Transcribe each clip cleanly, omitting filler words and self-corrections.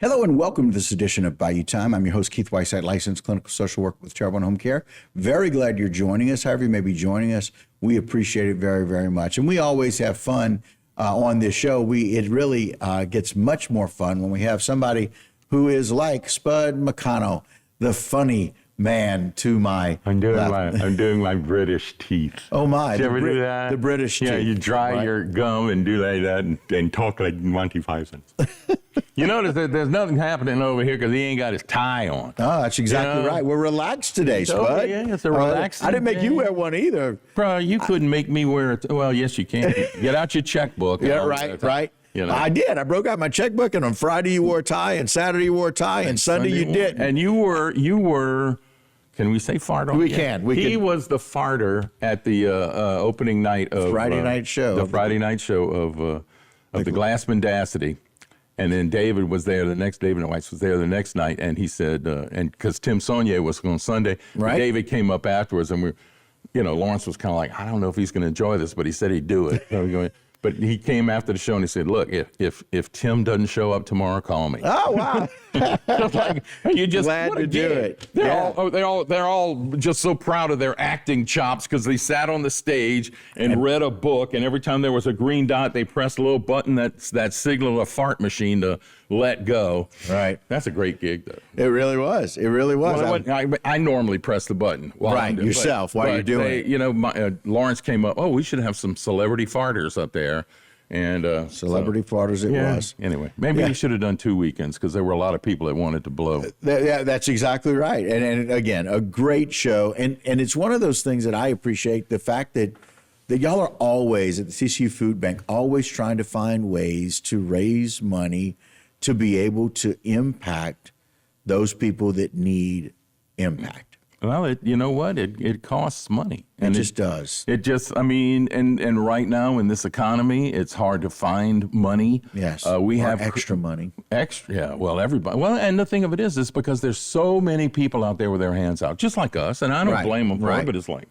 Hello and welcome to this edition of Bayou Time. I'm your host, Keith Whiteside, licensed clinical social worker with Charitable Home Care. Very glad you're joining us. However you may be joining us, we appreciate it very, very much. And we always have fun on this show. It really gets much more fun when we have somebody who is like Spud McConnell, the funny man to my I'm left. doing my British teeth. Oh my! Did you ever do that? The British teeth. Yeah, you dry right? your gum and do like that and talk like Monty Python. You notice that there's nothing happening over here because he ain't got his tie on. Oh, that's exactly right. We're relaxed today, Spud. Yeah, it's a relaxing I didn't make you wear one either. Bro, you couldn't make me wear it. Well, yes, you can. Get out your checkbook. Yeah, right. You know. I did. I broke out my checkbook, and on Friday you wore a tie, and Saturday you wore a tie, and Sunday you didn't. And you were. Can we say fart on We here? can. He was the farter at the opening night of Friday night show. The Friday night show of the Glass Mendacity. And then David was there David Weiss was there the next night, and he said, and because Tim Saunier was on Sunday, right. David came up afterwards, and Lawrence was kind of like, I don't know if he's going to enjoy this, but he said he'd do it. So we're going, but he came after the show and he said, look, if Tim doesn't show up tomorrow, call me. Oh, wow. Like, you just glad to do it. They're all just so proud of their acting chops because they sat on the stage and read a book, and every time there was a green dot, they pressed a little button that signaled a fart machine to let go. Right. That's a great gig, though. It really was. It really was. Well, I normally press the button. Right, yourself while you're doing it. Lawrence came up, we should have some celebrity farters up there. And celebrity farters it was. Anyway, maybe we should have done 2 weekends because there were a lot of people that wanted to blow. That's exactly right. And again, a great show. And it's one of those things that I appreciate, the fact that y'all are always, at the TCU Food Bank, always trying to find ways to raise money to be able to impact those people that need impact. Well, you know what? It costs money. And it just does. It just, and right now in this economy, it's hard to find money. Yes. We have extra money. Extra, yeah. Well, everybody. Well, and the thing of it is because there's so many people out there with their hands out, just like us, and I don't blame them for it, but it's like,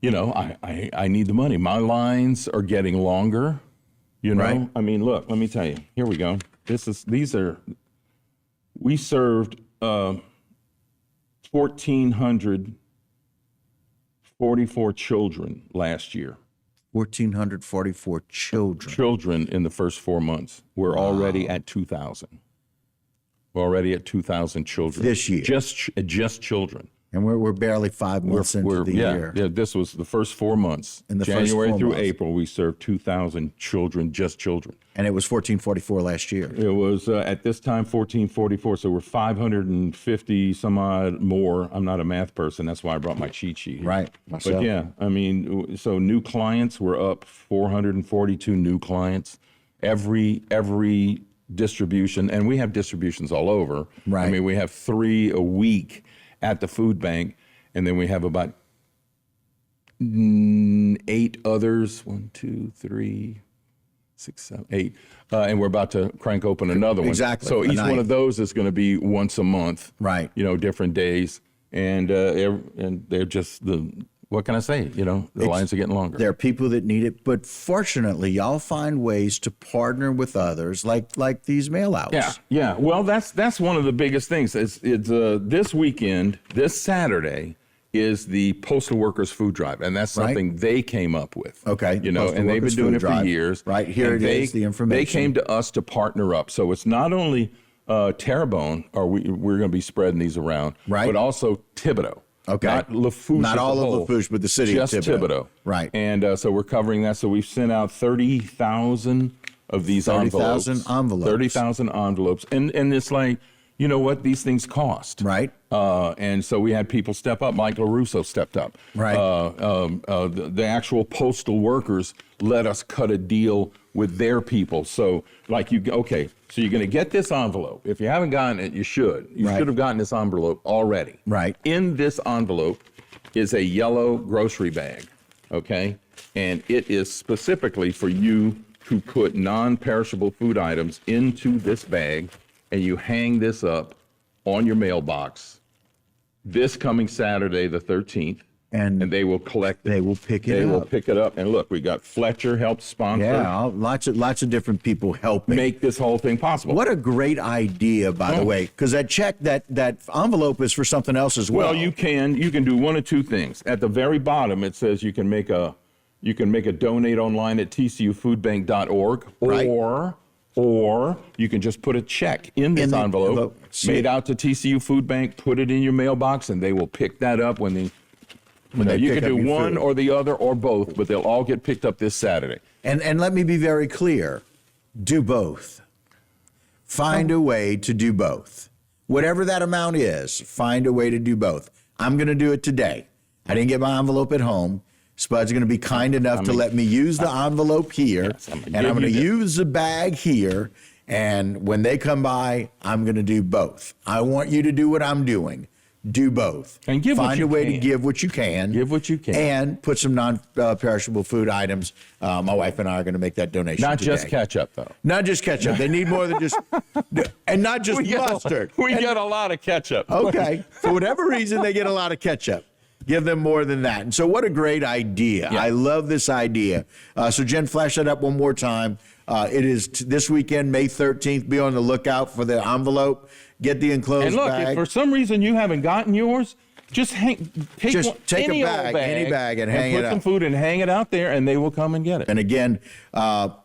I need the money. My lines are getting longer, Right. Look, let me tell you. Here we go. We served 1,444 children last year. 1,444 children. Children in the first 4 months. We're already at 2,000. We're already at 2,000 children. This year. Just children. And we're barely 5 months into the year. Yeah, this was the first 4 months. In the January first 4 through months. April, we served 2,000 children, just children. And it was 1,444 last year. It was, at this time, 1,444, so we're 550 some odd more. I'm not a math person, that's why I brought my cheat sheet. Right, myself. But yeah, so new clients, we're up 442 new clients. Every distribution, and we have distributions all over. Right. We have 3 a week at the food bank, and then we have about 8 others. 1, 2, 3, 6, 7, 8, and we're about to crank open another one. Exactly. So each one of those is going to be once a month. Right. Different days, and they're just what can I say? The lines are getting longer. There are people that need it, but fortunately, y'all find ways to partner with others, like these mail-outs. Yeah. Well, that's one of the biggest things. It's this weekend, this Saturday, is the Postal Workers Food Drive, and that's something they came up with. Okay. And they've been doing it for years. Right here, is the information. They came to us to partner up, so it's not only Terrebonne, or we're going to be spreading these around, right, but also Thibodaux. Okay. Not Lafourche. Not all of Lafourche, but the city just of Thibodaux. Thibodaux. Right. And so we're covering that. So we've sent out 30,000 of these envelopes. 30,000 envelopes. 30,000 envelopes. And it's like, you know what? These things cost. Right. And so we had people step up. Mike LaRusso stepped up. Right. The actual postal workers let us cut a deal with their people. So so you're going to get this envelope. If you haven't gotten it, you should. You should have gotten this envelope already. Right. In this envelope is a yellow grocery bag, okay? And it is specifically for you to put non-perishable food items into this bag, and you hang this up on your mailbox this coming Saturday, the 13th. and they will collect it. They will pick it They will up. pick it up. And look, we got Fletcher helps sponsor. Yeah, lots of different people helping. Make this whole thing possible. What a great idea, by the way, because that check, that envelope is for something else as well. Well, you can do one of two things. At the very bottom, it says you can make a donate online at tcufoodbank.org, Right. or you can just put a check in this envelope, made out to TCU Food Bank, put it in your mailbox, and they will pick that up when they you pick can up do your one food. or the other or both, but they'll all get picked up this Saturday. And let me be very clear, do both. Find a way to do both. Whatever that amount is, find a way to do both. I'm going to do it today. I didn't get my envelope at home. Spud's going to be kind enough to let me use the envelope here, Yes, and I'm going to use the bag here. And when they come by, I'm going to do both. I want you to do what I'm doing. Do both. And give what Find you a way can. to give what you can. Give what you can. And put some non-perishable food items. My wife and I are going to make that donation Not today. just ketchup, though. Not just ketchup. They need more than just, and not just mustard. We get a lot of ketchup. Okay. For whatever reason, they get a lot of ketchup. Give them more than that. And so what a great idea. Yeah. I love this idea. So Jen, flash that up one more time. It is this weekend, May 13th. Be on the lookout for the envelope. Get the enclosed And look, bag. if for some reason you haven't gotten yours, just take take a bag, any bag, and hang it put some up. food and hang it out there, and they will come and get it. And again,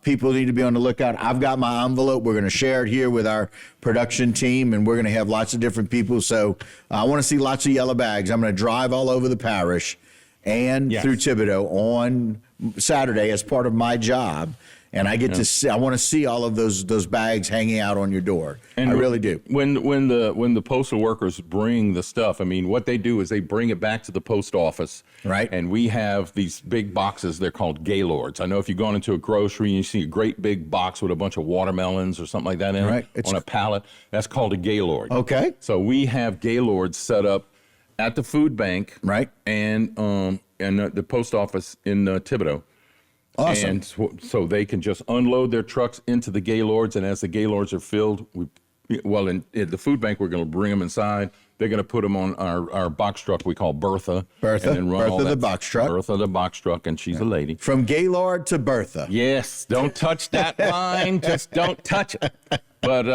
people need to be on the lookout. I've got my envelope. We're going to share it here with our production team, and we're going to have lots of different people. So I want to see lots of yellow bags. I'm going to drive all over the parish and Yes. through Thibodaux on Saturday as part of my job. And I get to see, I want to see all of those bags hanging out on your door. And I really do. When the postal workers bring the stuff, I mean, what they do is they bring it back to the post office. Right. And we have these big boxes. They're called Gaylords. I know if you've gone into a grocery and you see a great big box with a bunch of watermelons or something like that in Right. it on a pallet, that's called a Gaylord. Okay. So we have Gaylords set up at the food bank. Right. And the post office in Thibodaux. Awesome. And so they can just unload their trucks into the Gaylords, and as the Gaylords are filled, in the food bank, we're going to bring them inside. They're going to put them on our box truck we call Bertha. Bertha. And then run all Bertha the that- box truck. Bertha the box truck, and she's a lady. From Gaylord to Bertha. Yes, don't touch that line. Just don't touch it. But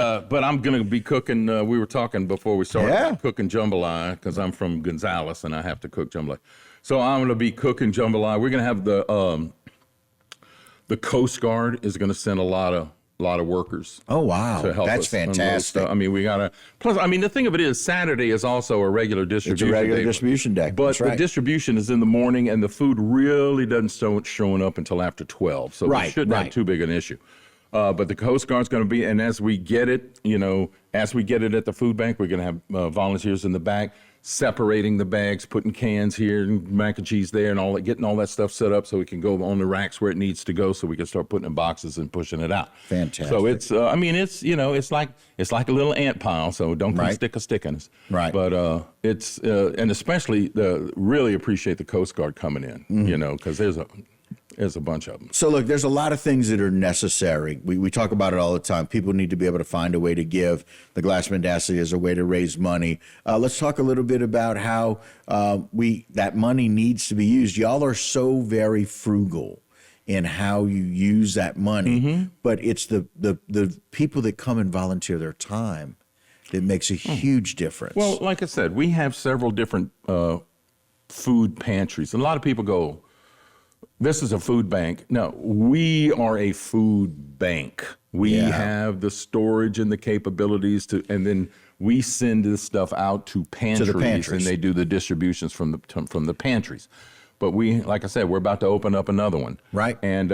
I'm going to be cooking. We were talking before we started about cooking jambalaya because I'm from Gonzales and I have to cook jambalaya. So I'm going to be cooking jambalaya. We're going to have the Coast Guard is going to send a lot of workers. Oh, wow. To help That's us unload fantastic. stuff. I mean, we got to. Plus, I mean, the thing of it is, Saturday is also a regular distribution. It's a regular day. distribution day. But That's right. the distribution is in the morning, and the food really doesn't start showing up until after 12. So Right, it shouldn't have too big an issue. But the Coast Guard's going to be, and as we get it, as we get it at the food bank, we're going to have volunteers in the back separating the bags, putting cans here and mac and cheese there and all that, getting all that stuff set up so we can go on the racks where it needs to go so we can start putting it in boxes and pushing it out. Fantastic. So it's, it's like a little ant pile, so don't come stick a stick in us. Right. But and especially really appreciate the Coast Guard coming in, because there's a bunch of them. So look, there's a lot of things that are necessary. We talk about it all the time. People need to be able to find a way to give. The Glass Mendacity is a way to raise money. Let's talk a little bit about how that money needs to be used. Y'all are so very frugal in how you use that money, but it's the people that come and volunteer their time that makes a huge difference. Well, like I said, we have several different food pantries. A lot of people go, this is a food bank. No, we are a food bank. We have the storage and the capabilities and then we send this stuff out to pantries, and they do the distributions from the pantries. But like I said, we're about to open up another one. Right. And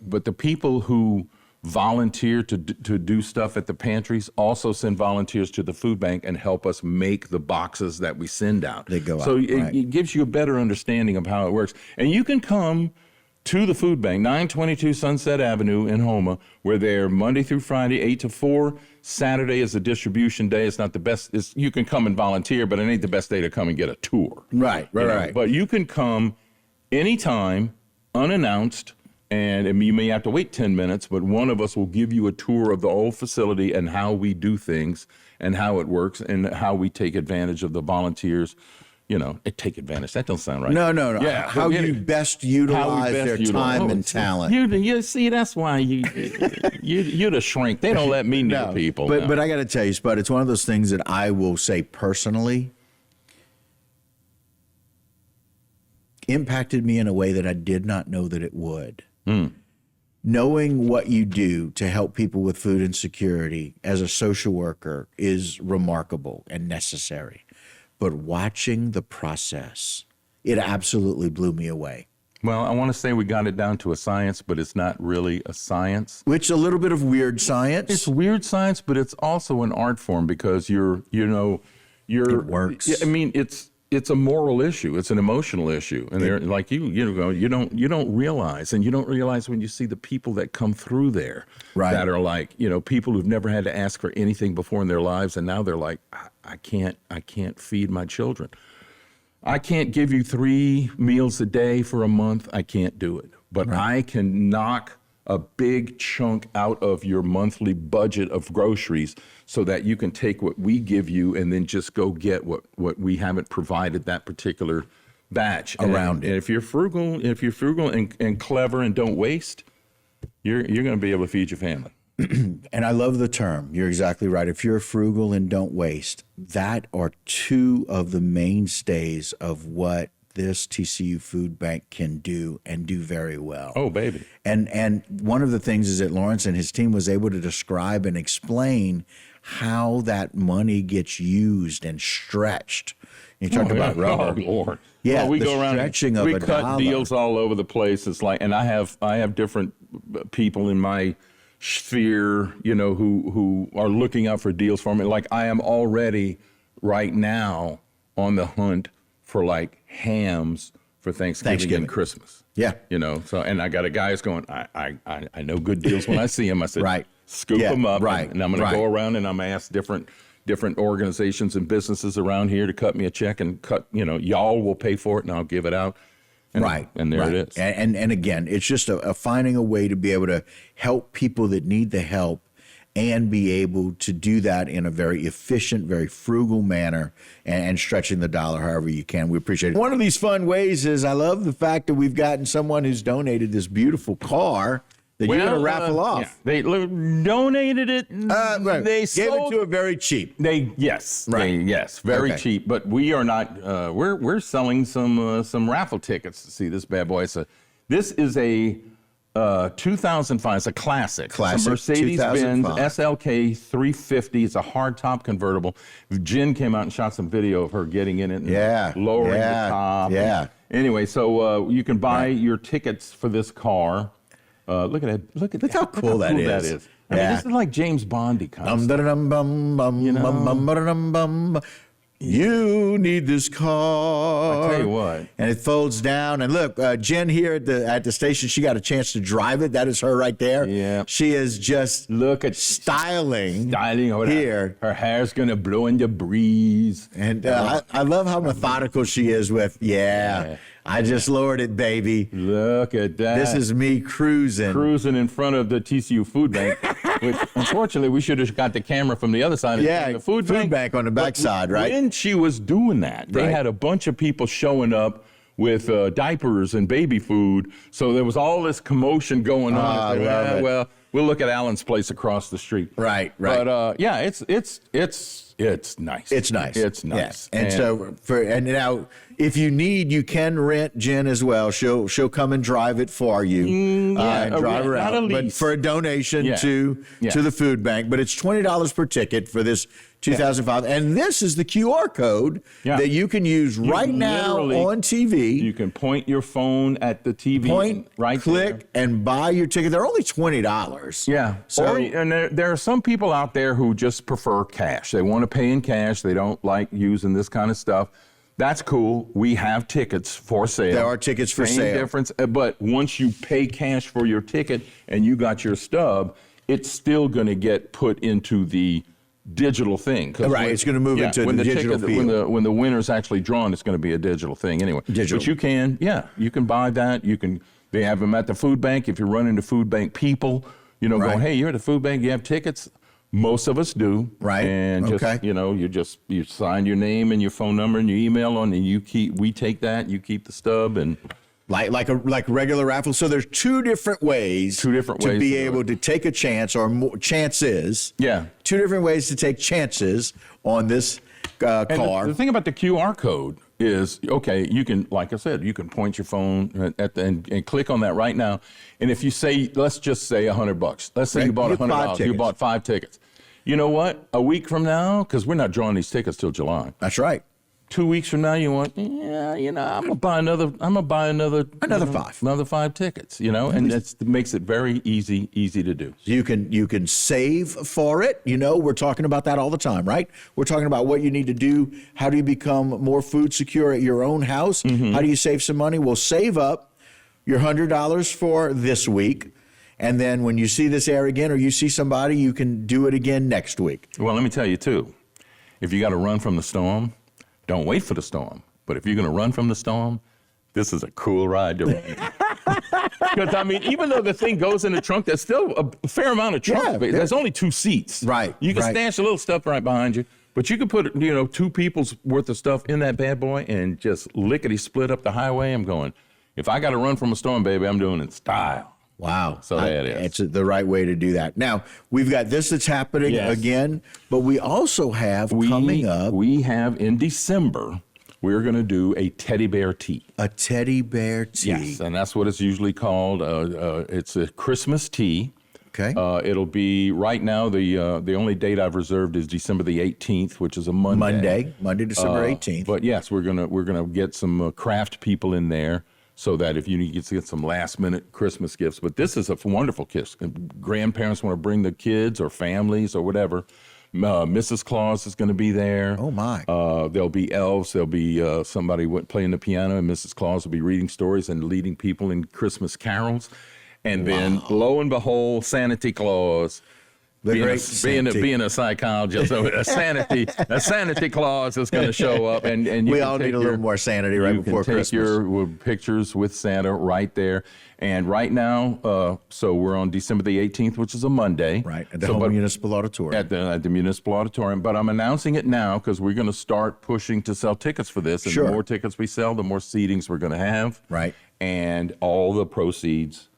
but the people who volunteer to do stuff at the pantries also send volunteers to the food bank and help us make the boxes that we send out. They go out. So it gives you a better understanding of how it works. And you can come to the food bank, 922 Sunset Avenue in Houma. We're there Monday through Friday, 8 to 4. Saturday is a distribution day. It's not the best. You can come and volunteer, but it ain't the best day to come and get a tour. Right. But you can come anytime, unannounced, and you may have to wait 10 minutes, but one of us will give you a tour of the old facility and how we do things and how it works and how we take advantage of the volunteers take advantage. That don't sound right. No. Yeah, How you best utilize their time and talent. You see, that's why you're the shrink. They don't let me near people. But I got to tell you, Spud, it's one of those things that I will say personally impacted me in a way that I did not know that it would. Knowing what you do to help people with food insecurity as a social worker is remarkable and necessary. But watching the process, it absolutely blew me away. Well, I want to say we got it down to a science, but it's not really a science. Which a little bit of weird science. It's weird science, but it's also an art form because it works. I mean, it's a moral issue. It's an emotional issue. And they're like you don't realize, and you don't realize when you see the people that come through there that are like, people who've never had to ask for anything before in their lives. And now they're like, I can't feed my children. I can't give you 3 meals a day for a month. I can't do it. But I can knock a big chunk out of your monthly budget of groceries so that you can take what we give you and then just go get what we haven't provided that particular batch around it. And if you're frugal and clever and don't waste, you're going to be able to feed your family. And I love the term. You're exactly right. If you're frugal and don't waste, that are 2 of the mainstays of what this TCU food bank can do and do very well. Oh, baby. And one of the things is that Lawrence and his team was able to describe and explain how that money gets used and stretched. You talked about rubber. Oh, Lord. Yeah, well, we the go around. stretching of we a cut dollar. deals all over the place. It's like, and I have different people in my sphere, who are looking out for deals for me. Like I am already right now on the hunt for like hams for Thanksgiving and Christmas. Yeah. So, and I got a guy who's going, I know good deals when I see them. I said, scoop them up. And I'm going to go around and I'm going to ask different organizations and businesses around here to cut me a check and cut, y'all will pay for it and I'll give it out. And there it is. And again, it's just a finding a way to be able to help people that need the help and be able to do that in a very efficient, very frugal manner and stretching the dollar however you can. We appreciate it. One of these fun ways is I love the fact that we've gotten someone who's donated this beautiful car that you're going to raffle off. Yeah. They donated it. They gave it to it very cheap. Very cheap. But we are not. We're selling some raffle tickets to see this bad boy. This is a 2005. It's a classic. It's a Mercedes-Benz SLK 350. It's a hardtop convertible. Jen came out and shot some video of her getting in it and lowering the top. Yeah. Anyway, so you can buy your tickets for this car. Look at that! Look how cool that is. I mean, this is like James Bondy kind of stuff. You need this car. I tell you what. And it folds down. And look, Jen here at the station, she got a chance to drive it. That is her right there. Yeah. She is just styling here. Her hair's going to blow in the breeze. And I love how methodical she is with, I just lowered it, baby. Look at that. This is me cruising. Cruising in front of the TCU food bank, which unfortunately we should have got the camera from the other side. The food bank on the backside, right? When she was doing that, they had a bunch of people showing up with diapers and baby food. So there was all this commotion going on. Well, we'll look at Alan's place across the street. Right. But it's nice. It's nice. It's nice. Yeah. And now, if you need, you can rent Jen as well. She'll come and drive it for you and drive around. But for a donation to the food bank. But it's $20 per ticket for this 2005. And this is the QR code that you can use right now on TV. You can point your phone at the TV. Click, and buy your ticket. They're only $20. Yeah. So, and there are some people out there who just prefer cash. They want to pay in cash. They don't like using this kind of stuff. That's cool. We have tickets for sale. There are tickets for sale. Same difference. But once you pay cash for your ticket and you got your stub, it's still going to get put into the digital thing. It's going to move into the digital field. When the winner's actually drawn, it's going to be a digital thing anyway. Digital. But you can buy that. They have them at the food bank. If you run into food bank people, going, hey, you're at the food bank, you have tickets. Most of us do. Right. And just, Okay. you sign your name and your phone number and your email on, and we take that, you keep the stub, and Like a regular raffle. So there's two different ways to be do able to take a chance, or more chances. Yeah. Two different ways to take chances on this And car. the thing about the QR code is, okay, you can, like I said, you can point your phone and click on that right now. And if you say, let's just say $100. Let's say Right. you bought You get $100. 5 You bought 5 tickets. You know what? A week from now, because we're not drawing these tickets till July. That's right. 2 weeks from now, you want, I'm gonna buy another 5. another 5 tickets. And that makes it very easy to do. You can save for it. We're talking about that all the time, right? We're talking about what you need to do. How do you become more food secure at your own house? How do you save some money? Well, save up your $100 for this week. And then when you see this air again, or you see somebody, you can do it again next week. Well, let me tell you too, if you got to run from the storm, don't wait for the storm. But if you're going to run from the storm, this is a cool ride to run. Because, even though the thing goes in the trunk, there's still a fair amount of trunk. Yeah, There's only 2 seats. Right, You can right. stash a little stuff right behind you. But you could put, 2 people's worth of stuff in that bad boy and just lickety split up the highway. I'm going, if I got to run from a storm, baby, I'm doing it in style. Wow. So there it is. It's the right way to do that. Now, we've got this that's happening Yes. again, but we also have coming up We have in December, we're going to do a teddy bear tea. a teddy bear tea. Yes, and that's what it's usually called. It's a Christmas tea. Okay. It'll be right now. The only date I've reserved is December the 18th, which is a Monday. Monday, December 18th. But yes, we're gonna get some craft people in there, so that if you need to get some last minute Christmas gifts. But this is a wonderful gift. Grandparents want to bring their kids or families or whatever. Mrs. Claus is going to be there. Oh, my. There'll be elves. There'll be somebody playing the piano, and Mrs. Claus will be reading stories and leading people in Christmas carols. And then, lo and behold, Santa Claus. Being a psychologist, so a sanity clause is going to show up, and you We can all take need a little more sanity right before You can Christmas. take your pictures with Santa right there, and right now, so we're on December the 18th, which is a Monday, Right, at the Houma Municipal Auditorium. at the Municipal Auditorium. But I'm announcing it now because we're going to start pushing to sell tickets for this, and Sure. the more tickets we sell, the more seatings we're going to have, Right. and all the proceeds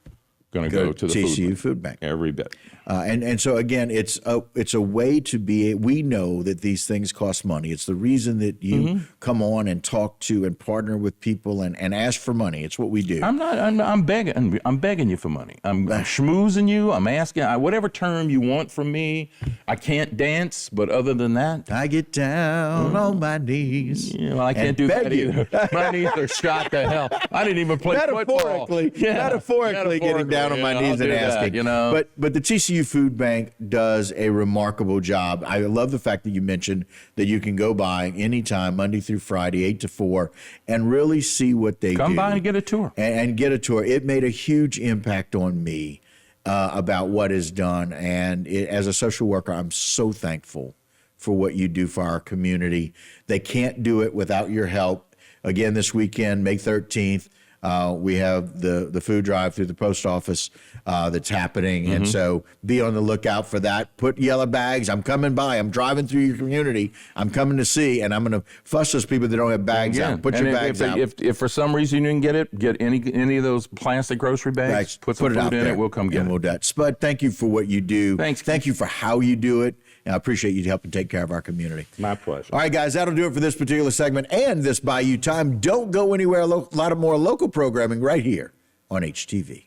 going to go to the TCU Food Bank. Every bit. And so again, it's a way to be. We know that these things cost money. It's the reason that you come on and talk to and partner with people and ask for money. It's what we do. I'm begging. I'm begging you for money. I'm schmoozing you. I'm asking whatever term you want from me. I can't dance, but other than that, I get down on my knees. I can't and do beg that you. either. My knees are shot to hell. I didn't even play football. Metaphorically getting down on my knees and I'll do that, asking. But the TCU Food Bank does a remarkable job. I love the fact that you mentioned that you can go by anytime, Monday through Friday, 8 to 4, and really see what they do. Come by and get a tour. And get a tour. It made a huge impact on me about what is done. And as a social worker, I'm so thankful for what you do for our community. They can't do it without your help. Again, this weekend, May 13th, we have the food drive through the post office that's happening. And so be on the lookout for that. Put yellow bags. I'm coming by. I'm driving through your community. I'm coming to see, and I'm going to fuss those people that don't have bags out. Put your bags out. If for some reason you didn't get it, get any of those plastic grocery bags. Put some it food out in there, it. We'll come get and it. we'll do that. Spud, thank you for what you do. Thanks. Thank you for how you do it. And I appreciate you helping take care of our community. My pleasure. All right, guys, that'll do it for this particular segment and this Bayou Time. Don't go anywhere. A lot of more local programming right here on HTV.